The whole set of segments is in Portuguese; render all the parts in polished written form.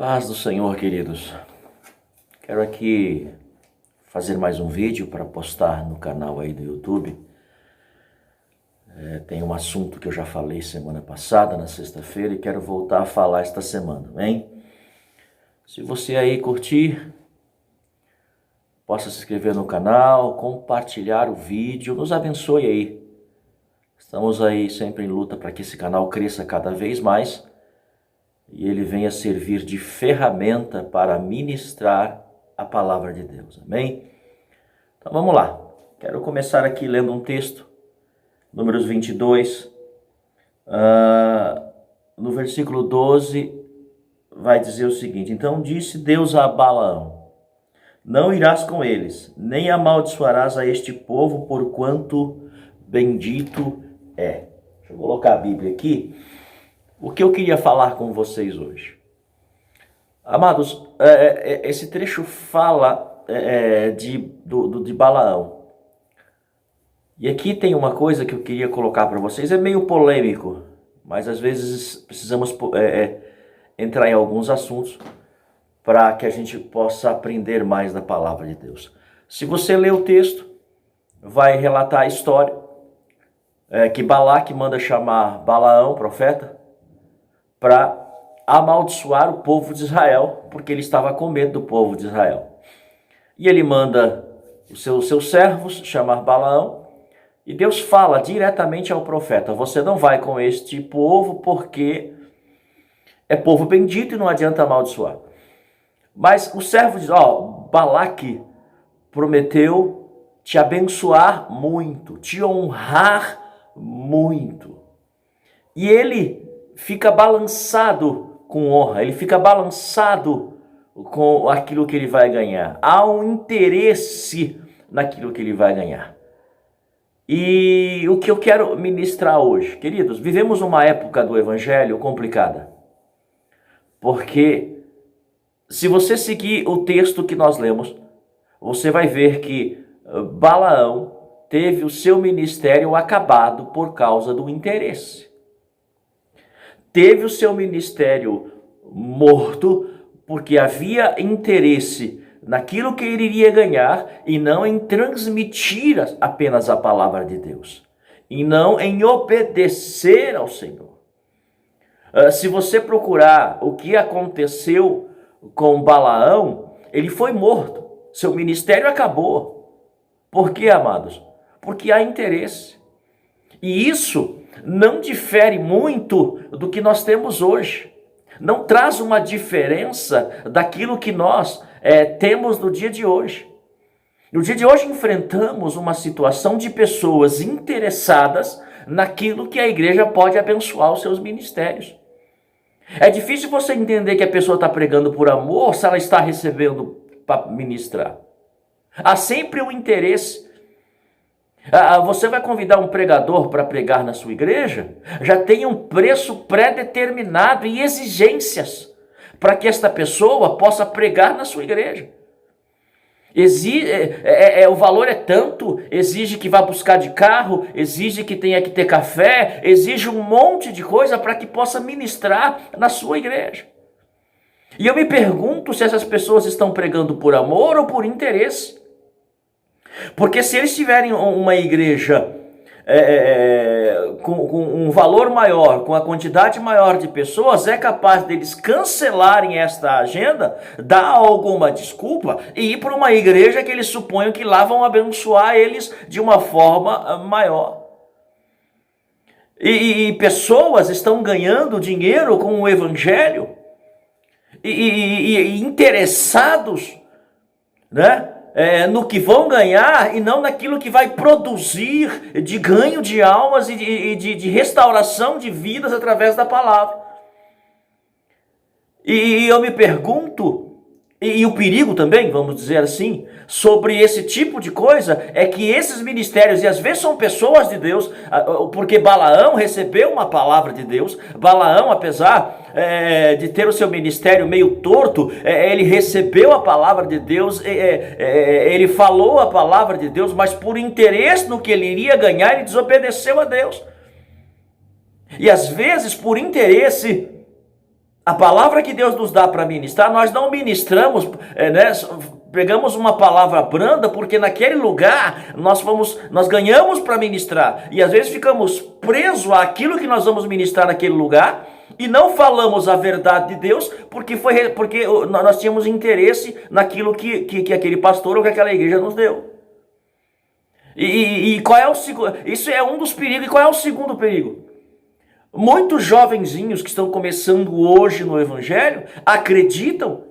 Paz do Senhor, queridos. Quero aqui fazer mais um vídeo para postar no canal aí do YouTube. Tem um assunto que eu já falei semana passada, na sexta-feira, e quero voltar a falar esta semana, amém? Se você aí curtir, possa se inscrever no canal, compartilhar o vídeo, nos abençoe aí. Estamos aí sempre em luta para que esse canal cresça cada vez mais e ele venha servir de ferramenta para ministrar a palavra de Deus, amém? Então vamos lá, quero começar aqui lendo um texto, Números 22, no versículo 12, vai dizer o seguinte: Então disse Deus a Balaão: Não irás com eles, nem amaldiçoarás a este povo, porquanto bendito é. Deixa eu colocar a Bíblia aqui. O que eu queria falar com vocês hoje? Amados, esse trecho fala de Balaão. E aqui tem uma coisa que eu queria colocar para vocês, é meio polêmico, mas às vezes precisamos entrar em alguns assuntos para que a gente possa aprender mais da palavra de Deus. Se você ler o texto, vai relatar a história que Balaque manda chamar Balaão, profeta, para amaldiçoar o povo de Israel, porque ele estava com medo do povo de Israel. E ele manda os seus servos chamar Balaão, e Deus fala diretamente ao profeta: você não vai com este povo porque é povo bendito e não adianta amaldiçoar. Mas o servo diz: Balaque prometeu te abençoar muito, te honrar muito. E ele fica balançado com honra, ele fica balançado com aquilo que ele vai ganhar. Há um interesse naquilo que ele vai ganhar. E o que eu quero ministrar hoje, queridos, vivemos uma época do evangelho complicada. Porque se você seguir o texto que nós lemos, você vai ver que Balaão teve o seu ministério acabado por causa do interesse. Teve o seu ministério morto porque havia interesse naquilo que ele iria ganhar e não em transmitir apenas a palavra de Deus. E não em obedecer ao Senhor. Se você procurar o que aconteceu com Balaão, ele foi morto. Seu ministério acabou. Por quê, amados? Porque há interesse. E isso não difere muito do que nós temos hoje. Não traz uma diferença daquilo que nós temos no dia de hoje. No dia de hoje enfrentamos uma situação de pessoas interessadas naquilo que a igreja pode abençoar os seus ministérios. É difícil você entender que a pessoa está pregando por amor se ela está recebendo para ministrar. Há sempre um interesse. Você vai convidar um pregador para pregar na sua igreja? Já tem um preço pré-determinado e exigências para que esta pessoa possa pregar na sua igreja. O valor é tanto, exige que vá buscar de carro, exige que tenha que ter café, exige um monte de coisa para que possa ministrar na sua igreja. E eu me pergunto se essas pessoas estão pregando por amor ou por interesse. Porque se eles tiverem uma igreja com um valor maior, com a quantidade maior de pessoas, é capaz deles cancelarem esta agenda, dar alguma desculpa e ir para uma igreja que eles suponham que lá vão abençoar eles de uma forma maior. E pessoas estão ganhando dinheiro com o evangelho e interessados, né? No que vão ganhar e não naquilo que vai produzir de ganho de almas e de restauração de vidas através da palavra. E eu me pergunto, e o perigo também, vamos dizer assim, sobre esse tipo de coisa, é que esses ministérios, e às vezes são pessoas de Deus, porque Balaão recebeu uma palavra de Deus. Balaão, apesar de ter o seu ministério meio torto, ele recebeu a palavra de Deus, ele falou a palavra de Deus, mas por interesse no que ele iria ganhar, ele desobedeceu a Deus. E às vezes, por interesse, A palavra que Deus nos dá para ministrar, nós não ministramos, né? Pegamos uma palavra branda, porque naquele lugar nós ganhamos para ministrar. E às vezes ficamos presos àquilo que nós vamos ministrar naquele lugar e não falamos a verdade de Deus, porque nós tínhamos interesse naquilo que aquele pastor ou que aquela igreja nos deu. E qual é o segundo? Isso é um dos perigos. E qual é o segundo perigo? Muitos jovenzinhos que estão começando hoje no Evangelho acreditam,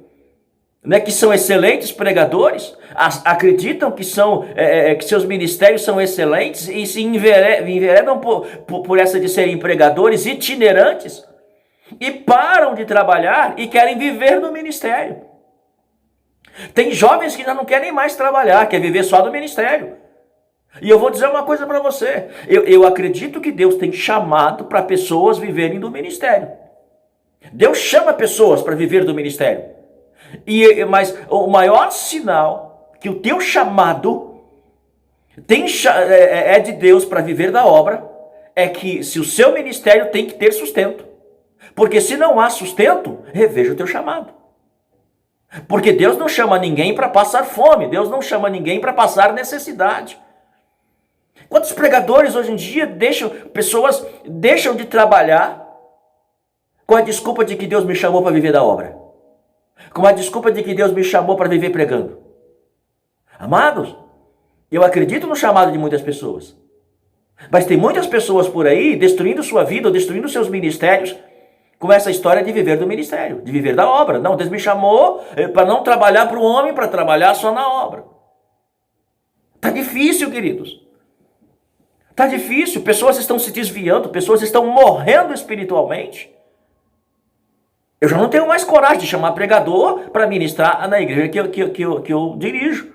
né, que são excelentes pregadores, acreditam que que seus ministérios são excelentes e se enveredam por essa de serem pregadores itinerantes e param de trabalhar e querem viver no ministério. Tem jovens que já não querem mais trabalhar, quer viver só do ministério. E eu vou dizer uma coisa para você, eu acredito que Deus tem chamado para pessoas viverem do ministério. Deus chama pessoas para viver do ministério. Mas o maior sinal que o teu chamado é de Deus para viver da obra é que se o seu ministério tem que ter sustento. Porque se não há sustento, reveja o teu chamado. Porque Deus não chama ninguém para passar fome, Deus não chama ninguém para passar necessidade. Quantos pregadores hoje em dia pessoas deixam de trabalhar com a desculpa de que Deus me chamou para viver da obra? Com a desculpa de que Deus me chamou para viver pregando? Amados, eu acredito no chamado de muitas pessoas. Mas tem muitas pessoas por aí destruindo sua vida, ou destruindo seus ministérios, com essa história de viver do ministério, de viver da obra. Não, Deus me chamou para não trabalhar para o homem, para trabalhar só na obra. Está difícil, queridos. Está difícil, pessoas estão se desviando, pessoas estão morrendo espiritualmente. Eu já não tenho mais coragem de chamar pregador para ministrar na igreja que eu dirijo.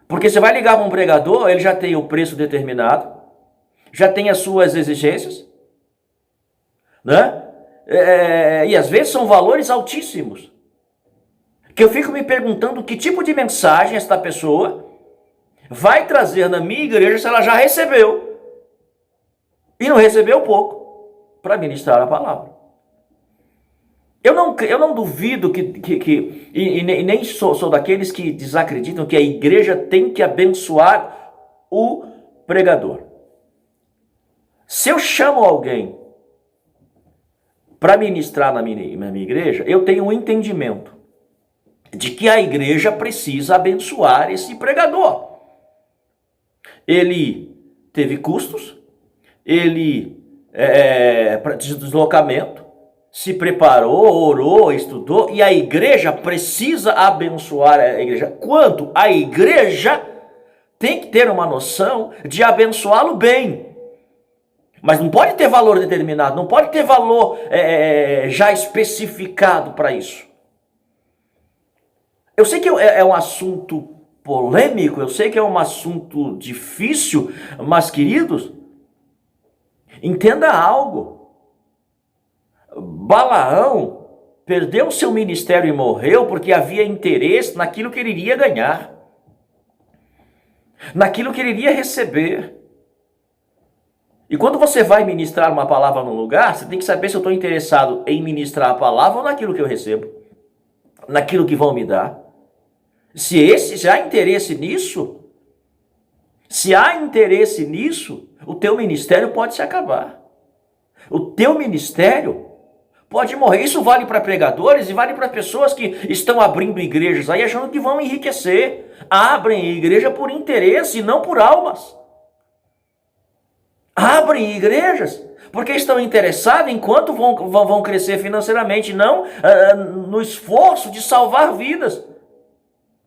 Porque você vai ligar para um pregador, ele já tem o preço determinado, já tem as suas exigências, né? E às vezes são valores altíssimos. Que eu fico me perguntando que tipo de mensagem esta pessoa vai trazer na minha igreja se ela já recebeu. E não recebeu pouco para ministrar a palavra. Eu não duvido e nem sou daqueles que desacreditam que a igreja tem que abençoar o pregador. Se eu chamo alguém para ministrar na minha igreja, eu tenho um entendimento de que a igreja precisa abençoar esse pregador. Ele teve custos, ele para deslocamento, se preparou, orou, estudou, e a igreja precisa abençoar a igreja. Quanto a igreja tem que ter uma noção de abençoá-lo bem. Mas não pode ter valor determinado, não pode ter valor já especificado para isso. Eu sei que é um assunto polêmico, eu sei que é um assunto difícil, mas, queridos, entenda algo. Balaão perdeu seu ministério e morreu porque havia interesse naquilo que ele iria ganhar, naquilo que ele iria receber. E quando você vai ministrar uma palavra num lugar, você tem que saber se eu estou interessado em ministrar a palavra ou naquilo que eu recebo, naquilo que vão me dar. Se há interesse nisso, o teu ministério pode se acabar. O teu ministério pode morrer. Isso vale para pregadores e vale para pessoas que estão abrindo igrejas aí achando que vão enriquecer. Abrem igreja por interesse e não por almas. Abrem igrejas porque estão interessados em quanto vão crescer financeiramente, não no esforço de salvar vidas,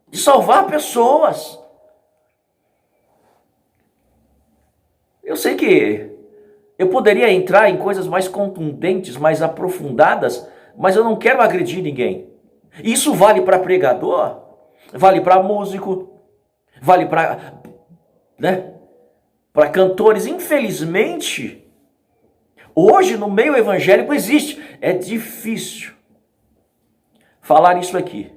de salvar pessoas. Eu sei que eu poderia entrar em coisas mais contundentes, mais aprofundadas, mas eu não quero agredir ninguém. Isso vale para pregador, vale para músico, vale para, para cantores. Infelizmente, hoje no meio evangélico existe. É difícil falar isso aqui.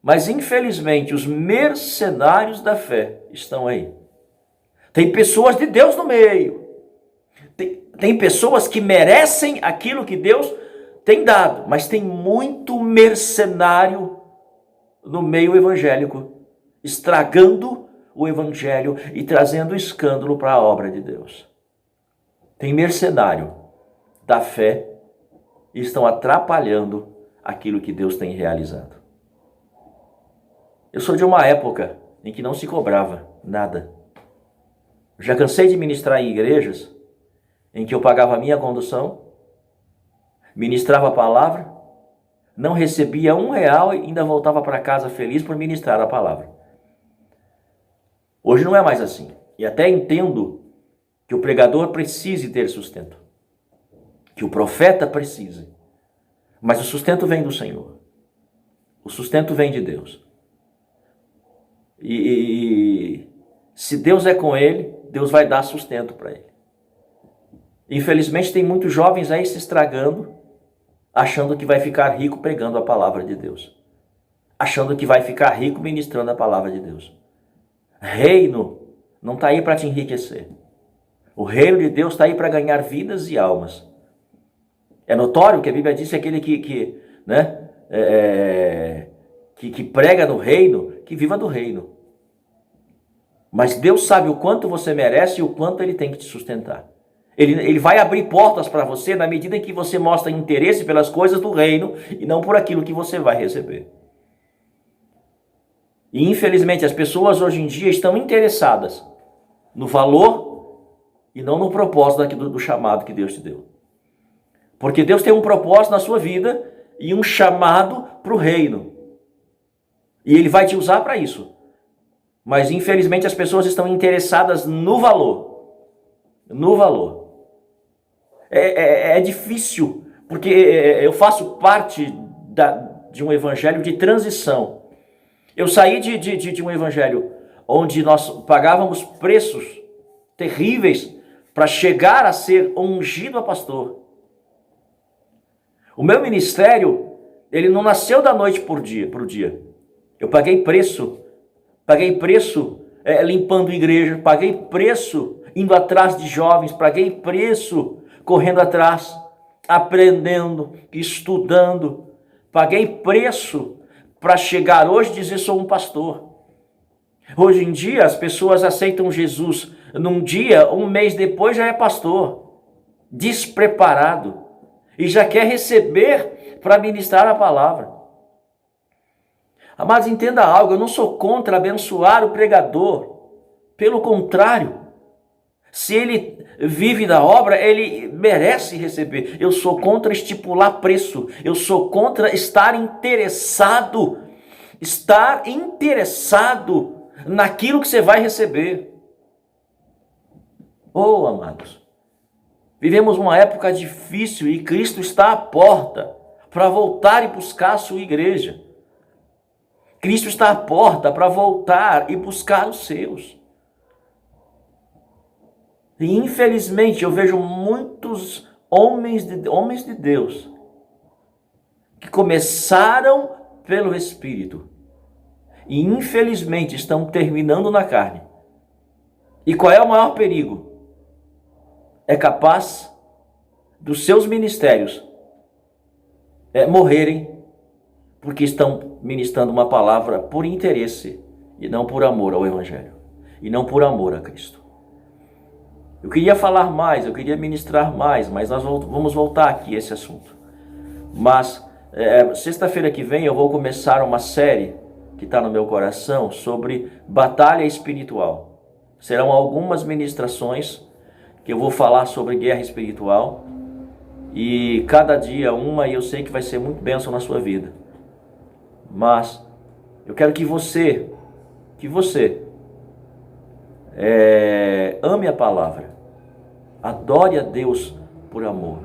Mas infelizmente os mercenários da fé estão aí. Tem pessoas de Deus no meio. Tem pessoas que merecem aquilo que Deus Tem dado, mas tem muito mercenário no meio evangélico, estragando o evangelho e trazendo escândalo para a obra de Deus. Tem mercenário da fé e estão atrapalhando aquilo que Deus tem realizado. Eu sou de uma época em que não se cobrava nada. Já cansei de ministrar em igrejas em que eu pagava a minha condução, ministrava a palavra, não recebia R$1 e ainda voltava para casa feliz por ministrar a palavra. Hoje não é mais assim. E até entendo que o pregador precise ter sustento, que o profeta precise. Mas o sustento vem do Senhor. O sustento vem de Deus. E se Deus é com ele, Deus vai dar sustento para ele. Infelizmente tem muitos jovens aí se estragando, achando que vai ficar rico pregando a palavra de Deus. Achando que vai ficar rico ministrando a palavra de Deus. Reino não está aí para te enriquecer. O reino de Deus está aí para ganhar vidas e almas. É notório que a Bíblia diz que aquele que prega no reino, que viva do reino. Mas Deus sabe o quanto você merece e o quanto Ele tem que te sustentar. Ele vai abrir portas para você na medida em que você mostra interesse pelas coisas do reino e não por aquilo que você vai receber. E infelizmente as pessoas hoje em dia estão interessadas no valor e não no propósito do chamado que Deus te deu. Porque Deus tem um propósito na sua vida e um chamado para o reino. E Ele vai te usar para isso. Mas infelizmente as pessoas estão interessadas no valor. No valor. É difícil, porque eu faço parte de um evangelho de transição. Eu saí de um evangelho onde nós pagávamos preços terríveis para chegar a ser ungido a pastor. O meu ministério, ele não nasceu da noite para o dia. Eu paguei preço limpando igreja, paguei preço indo atrás de jovens, paguei preço correndo atrás, aprendendo, estudando, paguei preço para chegar hoje e dizer sou um pastor. Hoje em dia as pessoas aceitam Jesus num dia, um mês depois já é pastor, despreparado, e já quer receber para ministrar a palavra. Amados, entenda algo, eu não sou contra abençoar o pregador, pelo contrário, se ele vive da obra, ele merece receber. Eu sou contra estipular preço, eu sou contra estar interessado naquilo que você vai receber. Oh, amados, vivemos uma época difícil e Cristo está à porta para voltar e buscar a sua igreja. Cristo está à porta para voltar e buscar os seus. E infelizmente eu vejo muitos homens de Deus que começaram pelo Espírito e infelizmente estão terminando na carne. E qual é o maior perigo? É capaz dos seus ministérios morrerem porque estão ministrando uma palavra por interesse e não por amor ao Evangelho e não por amor a Cristo. Eu queria falar mais, eu queria ministrar mais, mas nós vamos voltar aqui a esse assunto. Mas sexta-feira que vem eu vou começar uma série que está no meu coração sobre batalha espiritual. Serão algumas ministrações que eu vou falar sobre guerra espiritual e cada dia uma, e eu sei que vai ser muito bênção na sua vida. Mas eu quero que você ame a palavra, adore a Deus por amor.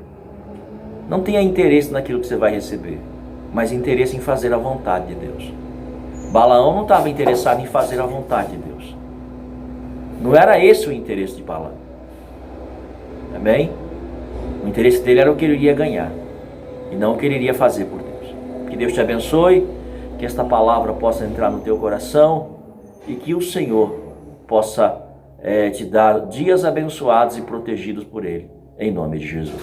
Não tenha interesse naquilo que você vai receber, mas interesse em fazer a vontade de Deus. Balaão não estava interessado em fazer a vontade de Deus. Não era esse o interesse de Balaão. Amém? O interesse dele era o que ele iria ganhar e não o que ele iria fazer por Deus. Que Deus te abençoe, que esta palavra possa entrar no teu coração e que o Senhor possa te dar dias abençoados e protegidos por Ele, em nome de Jesus.